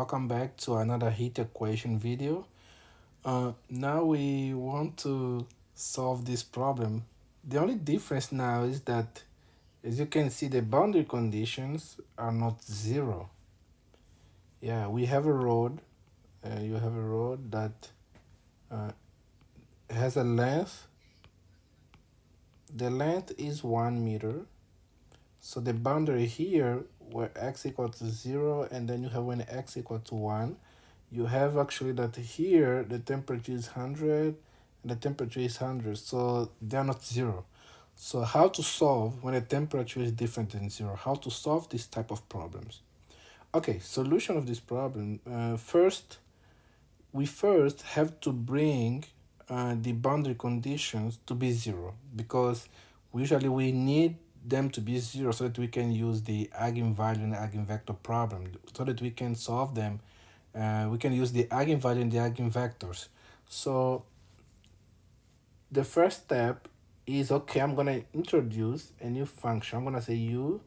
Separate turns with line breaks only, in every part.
Welcome back to another heat equation video. Now we want to solve this problem. The only difference now is that, as you can see, the boundary conditions are not zero. Yeah, we have a road. You have a road that uh, has a length. The length is 1 meter. So the boundary here, where x equals to 0, and then you have when x equals to 1, you have actually that here the temperature is 100 and the temperature is 100, so they're not 0. So how to solve when the temperature is different than 0? How to solve this type of problems? Okay, solution of this problem. We first have to bring the boundary conditions to be 0, because usually we need them to be 0 so that we can use the eigenvalue and eigenvector problem, so that we can solve them. We can use the eigenvalue and the eigenvectors. So the first step is, okay, I'm going to introduce a new function. I'm going to say u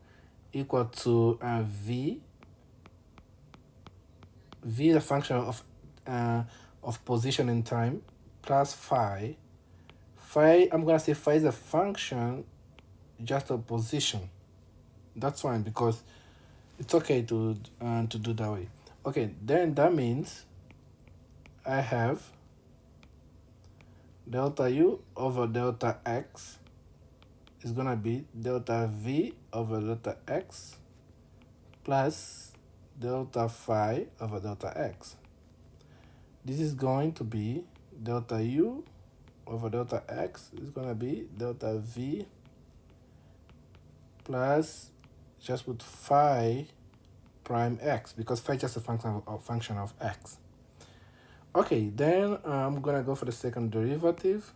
equal to v. V is a function of position in time, plus phi. Phi, I'm going to say phi is a function just of position. That's fine, because it's okay to do that way. Okay, then that means I have delta u over delta x is gonna be delta v over delta x plus delta phi over delta x. This is going to be delta u over delta x is gonna be delta v plus, just put phi prime x, because phi is just a function of x. Okay, then I'm gonna go for the second derivative.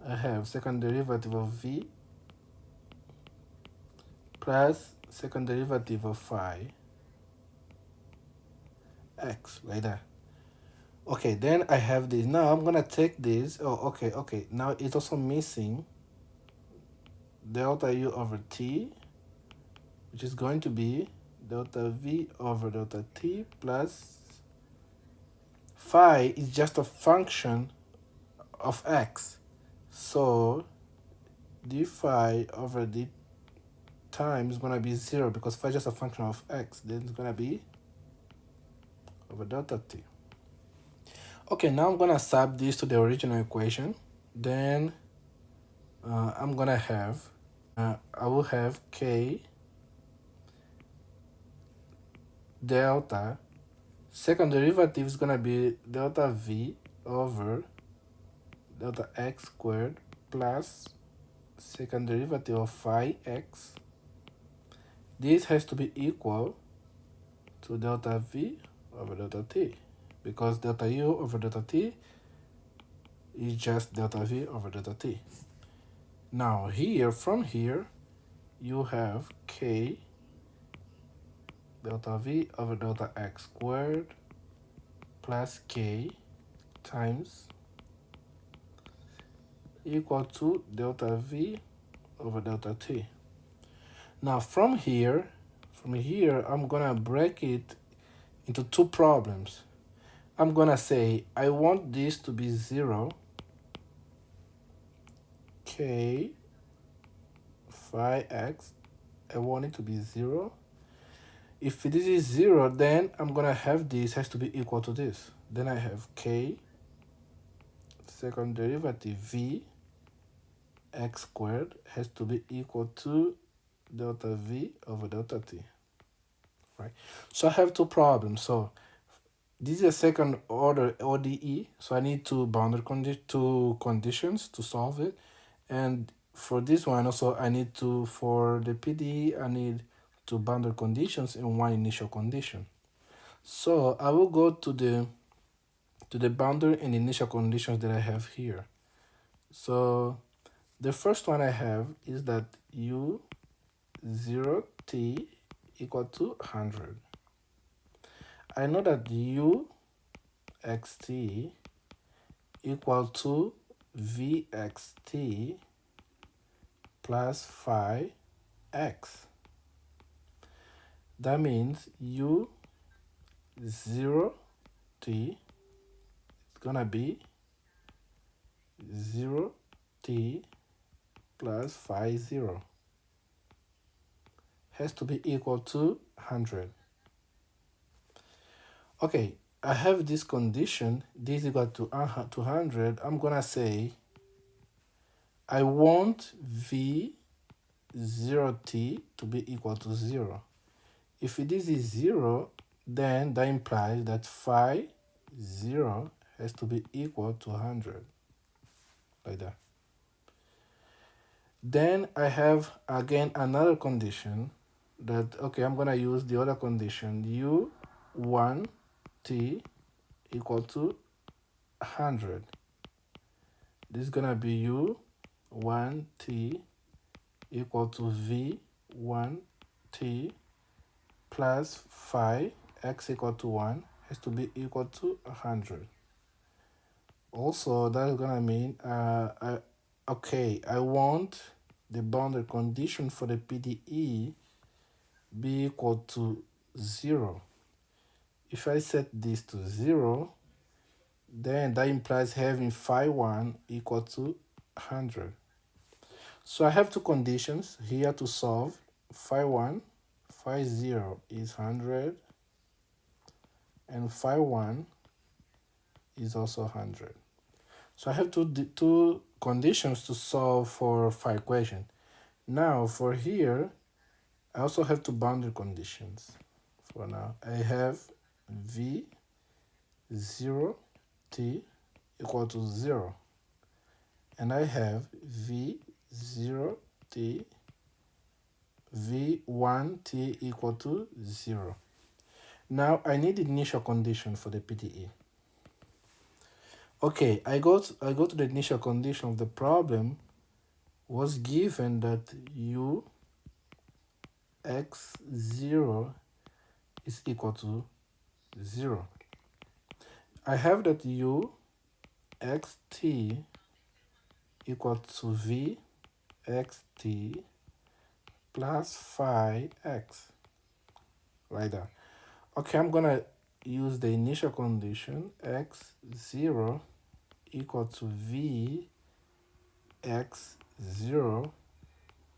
I have second derivative of v plus second derivative of phi x, like that. Okay, then I have this. Now I'm gonna take this. Oh, okay. Now it's also missing delta u over t, which is going to be delta v over delta t plus phi is just a function of x. So d phi over d time is gonna be 0, because phi is just a function of x. Then it's gonna be over delta t. Okay, now I'm gonna sub this to the original equation. Then I'm gonna have, I will have k delta. Second derivative is gonna be delta v over delta x squared plus second derivative of phi x. This has to be equal to delta v over delta t, because delta u over delta t is just delta v over delta t. Now here, from here, you have k delta v over delta x squared plus k times equal to delta v over delta t. Now from here, I'm gonna break it into two problems. I'm gonna say I want this to be 0, k phi x, I want it to be 0. If this is 0, then I'm gonna have this has to be equal to this. Then I have k second derivative v x squared has to be equal to delta v over delta t, right? So I have two problems. So this is a second order ODE, so I need two conditions to solve it. And for this one also, I need to, for the PDE, I need two boundary conditions and one initial condition. So I will go to the boundary and initial conditions that I have here. So the first one I have is that u 0t equal to 100. I know that u xt equal to vxt plus phi x. That means u 0 t is gonna be 0 t plus phi 0 has to be equal to 100. Okay, I have this condition, this is equal to 200. I'm gonna say I want v 0t to be equal to 0. If this is 0, then that implies that phi 0 has to be equal to 100, like that. Then I have again another condition that, okay, I'm gonna use the other condition, u1t equal to 100. This is gonna be u1t equal to v1t plus phi x equal to 1 has to be equal to 100. Also, that is gonna mean, okay, I want the boundary condition for the PDE be equal to 0. If I set this to 0, then that implies having phi 1 equal to 100. So I have two conditions here to solve. Phi 1, phi 0 is 100, and phi 1 is also 100. So I have two conditions to solve for phi equation. Now for here, I also have two boundary conditions. For now, I have v0t equal to 0, and I have v0t v1t equal to 0. Now I need the initial condition for the PDE. Okay, I go to the initial condition of the problem. Was given that u x0 is equal to 0. I have that u xt equal to v xt plus phi x, like that. Okay, I'm gonna use the initial condition x0 equal to v x0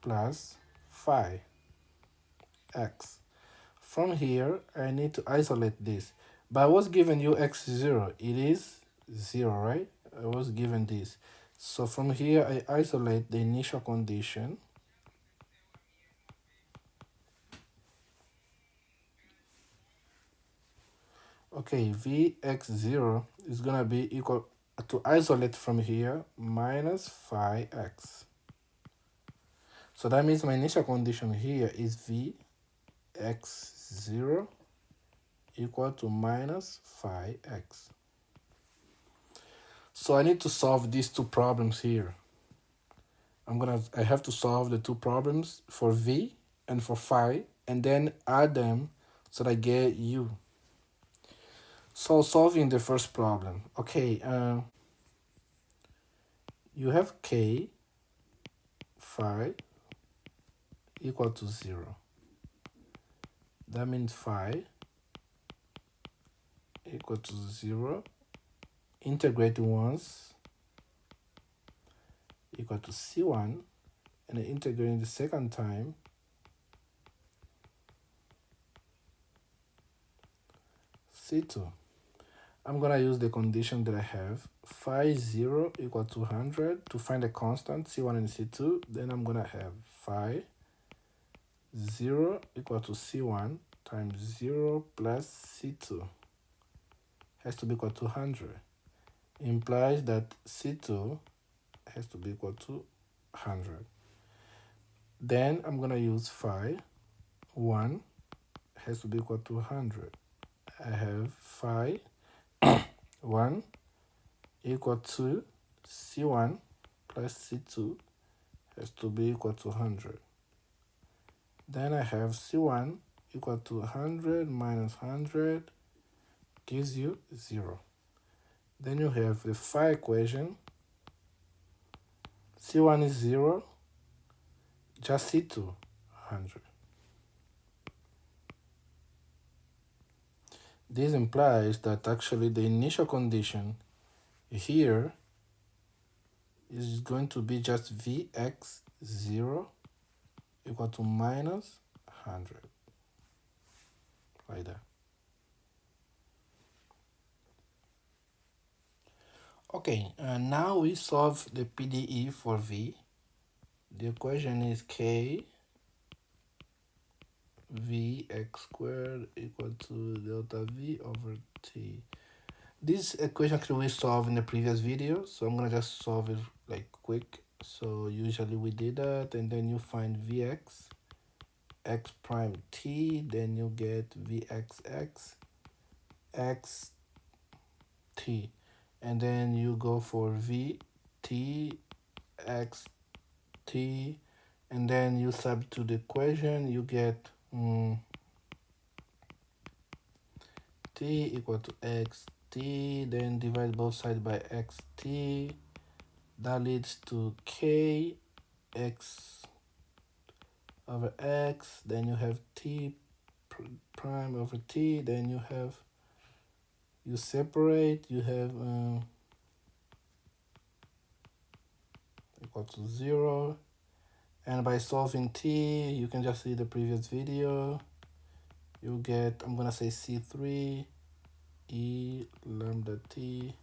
plus phi x. From here, I need to isolate this. But I was given u x0, it is 0, right? I was given this. So from here, I isolate the initial condition. Okay, vx0 is gonna be equal to isolate from here minus phi x. So that means my initial condition here is vx0 equal to minus phi x. So I need to solve these two problems here. I have to solve the two problems for v and for phi, and then add them so that I get u. So solving the first problem. Okay, you have k phi equal to 0. That means phi equal to 0. Integrate once equal to c1, and integrating the second time c2. I'm gonna use the condition that I have, phi 0 equal to 100 to find a constant c1 and c2. Then I'm gonna have phi 0 equal to c1 times 0 plus c2 has to be equal to 100. Implies that c2 has to be equal to 100. Then I'm gonna use phi 1 has to be equal to 100. I have phi 1 equal to c1 plus c2 has to be equal to 100. Then I have c1 equal to 100 minus 100 gives you 0. Then you have the phi equation. c1 is 0, just c2 100. This implies that actually the initial condition here is going to be just Vx0 equal to minus 100, like that. Okay, now we solve the PDE for V. The equation is K Vx squared equal to delta V over T. This equation actually we solved in the previous video, so I'm gonna just solve it like quick. So usually we did that, and then you find Vx x prime t, then you get Vxx x t, and then you go for Vt x t, and then you substitute the equation, you get t equal to xt, then divide both sides by xt. That leads to k x over x, then you have t prime over t, then you separate, you have equal to 0. And by solving t, you can just see the previous video. You get, I'm gonna say C3 E lambda t.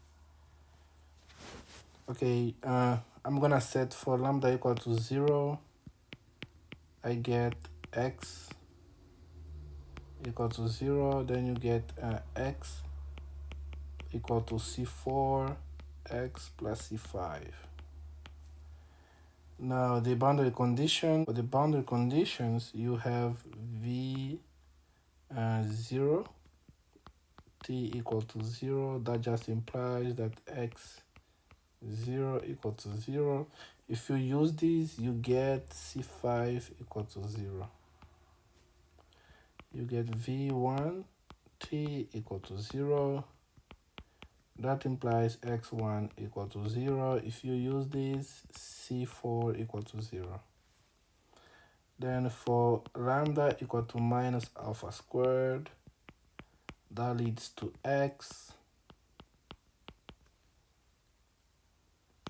Okay, I'm gonna set for lambda equal to 0. I get x equal to 0. Then you get x equal to C4 x plus C5. Now the boundary condition, for the boundary conditions, you have V 0 t equal to 0. That just implies that x 0 equal to 0. If you use these, you get C5 equal to 0. You get V1 t equal to 0. That implies x1 equal to 0. If you use this, C4 equal to 0. Then for lambda equal to minus alpha squared, that leads to x.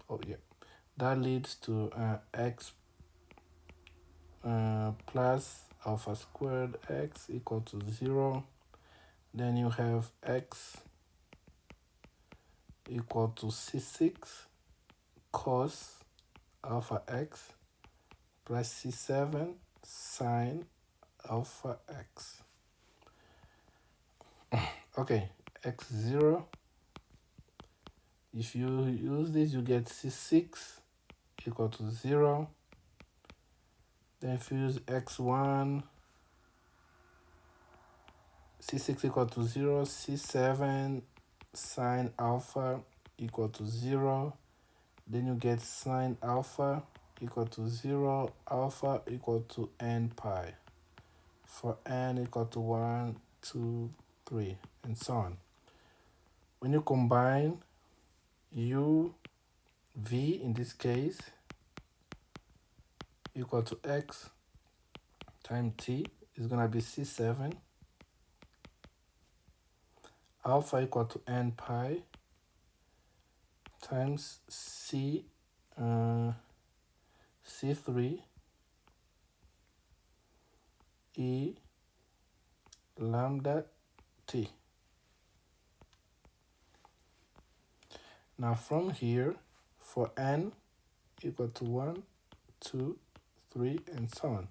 Oh yeah, that leads to x plus alpha squared x equal to 0. Then you have x equal to C6 cos alpha x plus C7 sine alpha x. Okay, x0. If you use this, you get C6 equal to 0. Then if you use x1, C6 equal to 0, C7 sine alpha equal to 0. Then you get sine alpha equal to 0, alpha equal to n pi, for n equal to 1, 2, 3, and so on. When you combine u, v in this case, equal to x times t is going to be C7, alpha equal to n pi times C3 e lambda t. Now from here, for n equal to 1, 2, 3, and so on.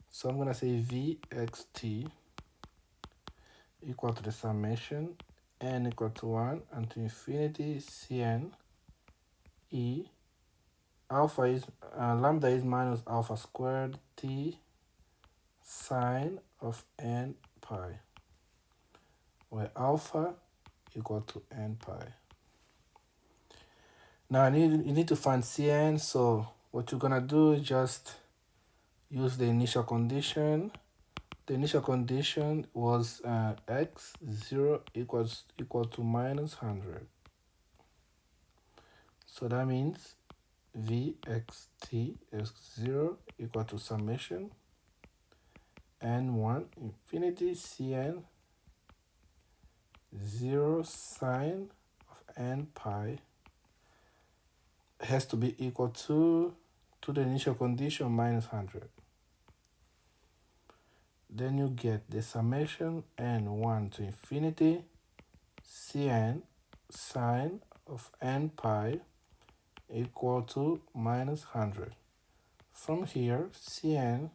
So I'm going to say Vxt equal to the summation n equal to 1 unto infinity Cn e alpha is lambda is minus alpha squared t sine of n pi, where alpha equal to n pi. Now you need to find Cn, so what you're gonna do is just use the initial condition. The initial condition was x0 equal to minus 100. So that means Vxt is 0 equal to summation n1 infinity Cn 0 sine of n pi has to be equal to the initial condition minus 100. Then you get the summation n1 to infinity Cn sine of n pi equal to minus 100. From here, Cn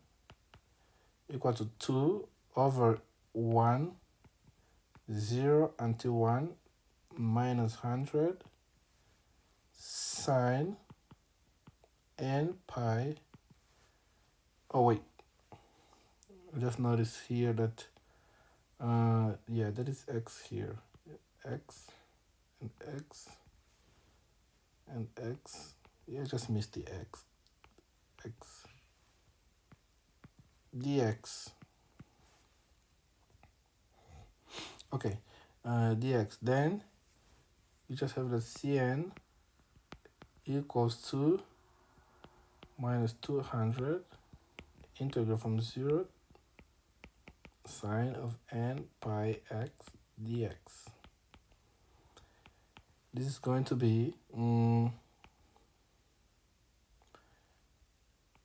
equal to 2 over 1, 0 until 1, minus 100 sine n pi. Oh wait, I just noticed here that yeah, that is x here, x and x and x. Yeah, I just missed the x dx. Okay, dx. Then you just have the Cn equals to minus 200 integral from 0 sine of n pi x dx. This is going to be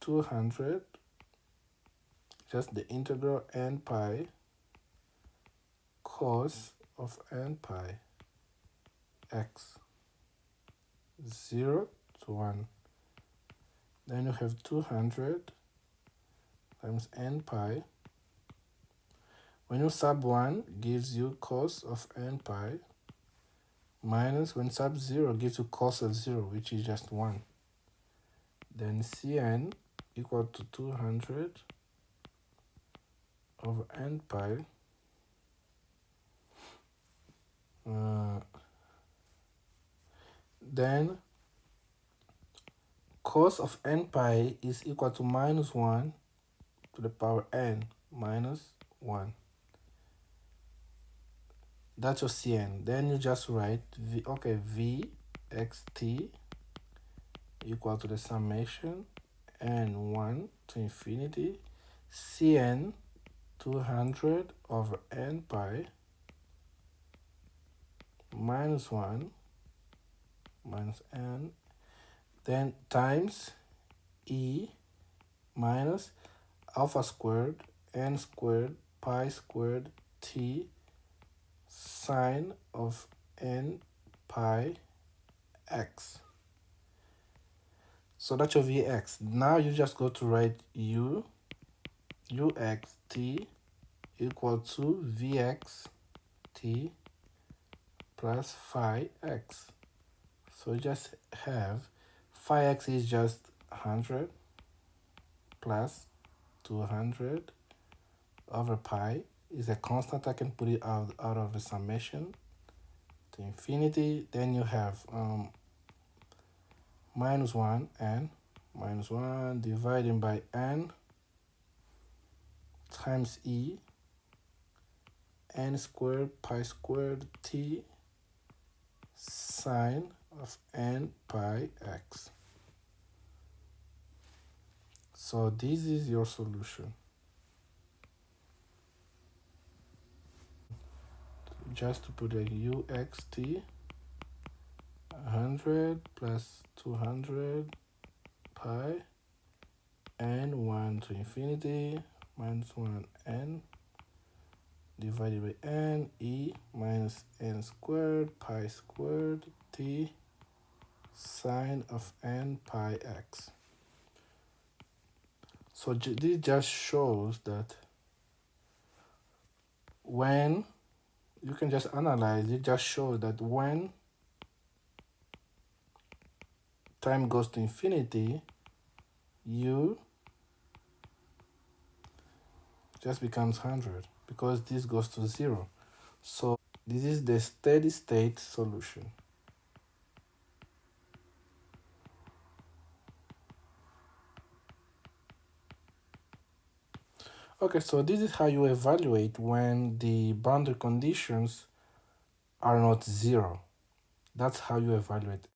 200, just the integral n pi cos of n pi x, 0 to 1. Then you have 200 times n pi. When you sub 1, gives you cos of n pi, minus when sub 0 gives you cos of 0, which is just 1. Then Cn equal to 200 over n pi then cos of n pi is equal to minus 1 to the power n minus 1. That's your Cn. Then you just write Vxt equal to the summation n1 to infinity Cn 200 over n pi minus 1 minus n, then times e minus alpha squared n squared pi squared t sine of n pi x. So that's your Vx. Now you just go to write uxt equal to Vxt plus phi x. So you just have phi x is just 100 plus 200 over pi is a constant. I can put it out of the summation to infinity. Then you have minus 1 and minus 1 divided by n times e n squared pi squared t sine of n pi x. So this is your solution. Just to put a uxt 100 plus 200 pi n 1 to infinity minus 1 n divided by n e minus n squared pi squared t sine of n pi x. So this just shows that when you can just analyze, it just shows that when time goes to infinity, u just becomes 100 because this goes to 0. So this is the steady state solution. Okay, so this is how you evaluate when the boundary conditions are not 0. That's how you evaluate